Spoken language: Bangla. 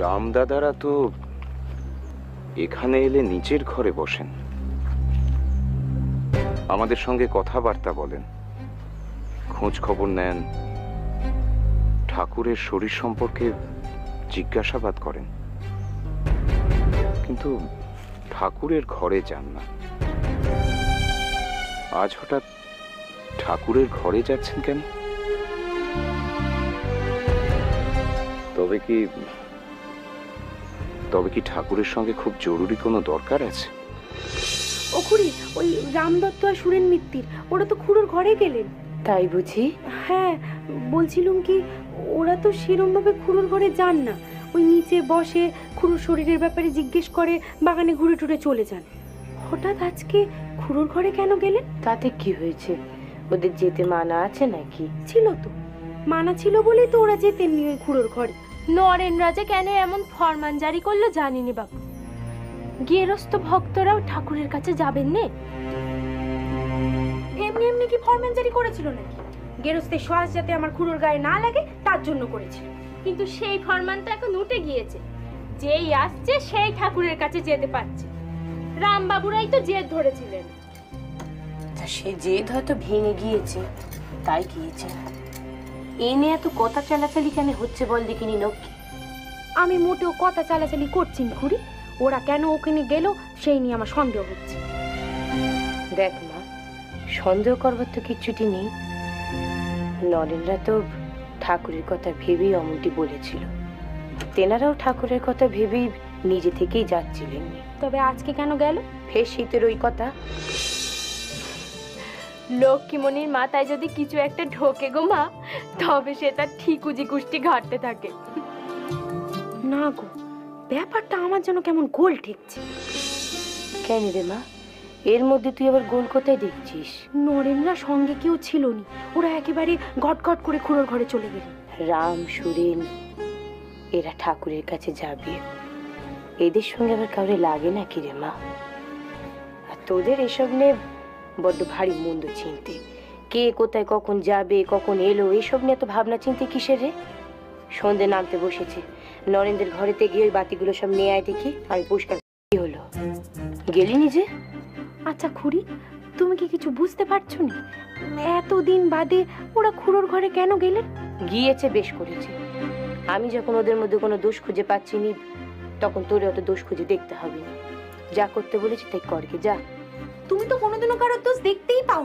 রামদাদারা তো এখানে এলে নিচের ঘরে বসেন, আমাদের সঙ্গে কথাবার্তা বলেন, খোঁজ খবর নেন, ঠাকুরের শরীর সম্পর্কে জিজ্ঞাসাবাদ করেন, কিন্তু ঠাকুরের ঘরে যান না। আজ হঠাৎ ঠাকুরের ঘরে যাচ্ছেন কেন? তবে কি ঠাকুরের সঙ্গে খুব জরুরি কোনো দরকার আছে? ও খুড়ি, ওই রামদত্ত আর সুরেন মিত্তির ওরা তো খুড়োর ঘরে গেলেন। তাই বুঝি? হ্যাঁ, বলছিলুম কি ওরা তো সেরমভাবে খুড়োর ঘরে যান না, ওই নিচে বসে খুড়োর শরীরের ব্যাপারে জিজ্ঞেস করে বাগানে ঘুরে টুরে চলে যান। হঠাৎ আজকে খুড়োর ঘরে কেন গেলেন? তাতে কি হয়েছে? ওদের যেতে মানা আছে নাকি? ছিল তো, মানা ছিল বলেই তো ওরা যেতেননি ওই খুড়োর ঘরে। নরেন রাজা কেন এমন ফরমান জারি করলো জানিনি বাবু। গেরস্ত ভক্তরাও ঠাকুরের কাছে যাবেন নে? এমনি এমনি কি ফরমান জারি করেছিল নাকি? গেরস্তের শ্বাস যাতে আমার খুড়োর গায়ে না লাগে তার জন্য করেছিল। কিন্তু সেই ফরমানটা এখন উঠে গিয়েছে, যেই আসছে সেই ঠাকুরের কাছে যেতে পারছে। রামবাবুরাই তো জেদ ধরেছিলেন। তা সে জেদ হয়তো ভেঙে গিয়েছে, তাই গিয়েছে। এ নিয়ে এত কথা চালাচালি কেন হচ্ছে বল দেখিনি লক্ষ্মী? আমি মোটেও কথা চালাচালি করছি না খুড়ি, ওরা কেন ওখানে গেল সেই নিয়ে আমার সন্দেহ হচ্ছে। দেখ মা, সন্দেহ করবার তো কিচ্ছুটি নেই। নরেনরা তো ঠাকুরের কথা ভেবেই অমনটি বলেছিল। তেনারাও ঠাকুরের কথা ভেবেই নিজে থেকেই যাচ্ছিলেন। তবে আজকে কেন গেল? ফের শীতের ওই কথা। লক্ষ্মীমণির মাথায় যদি কিছু একটা ঢোকে গো মা, তবে সে তার ঠিক উজি কুষ্টি ঘাটতে থাকে। না গো, ব্যাপারটা আমার যেন কেমন গোল ঠেকছে। কেন রে মা, এর মধ্যে তুই আবার গোল কোথায় দেখছিস? নরেনরা সঙ্গে কেউ ছিল নি, ওরা একেবারে গট গট করে খুড়োর ঘরে চলে গেল। রাম সুরেন এরা ঠাকুরের কাছে যাবে, এদের সঙ্গে আবার কাউরে লাগে নাকি রে মা? আর তোদের এসব নিয়ে বড্ড ভারী মন্দ চিনতে, কে কোথায় কখন যাবে কখন এলো এসব নিয়ে তো ভাবনা চিনতে কিসের রে? সন্ধে নামতে বসেছে, নরেন্দ্রের ঘরেতে গিয়ে ওই বাতিগুলো সব নিয়ে আয় দেখি। আমি পরিষ্কার কি হলো, গেলি নিজে? আচ্ছা খুড়ি, তুমি কি কিছু বুঝতে পারছো না? এতদিন বাদে ওরা খুড়োর ঘরে কেন গেলেন? গিয়েছে বেশ করেছে। আমি যখন ওদের মধ্যে কোনো দোষ খুঁজে পাচ্ছি নি, তখন তোরে অত দোষ খুঁজে দেখতে হবে না। যা করতে বলেছি তাই করকে যা। তুমি তো কোনোদিনও কারোর দোষ দেখতেই পাও।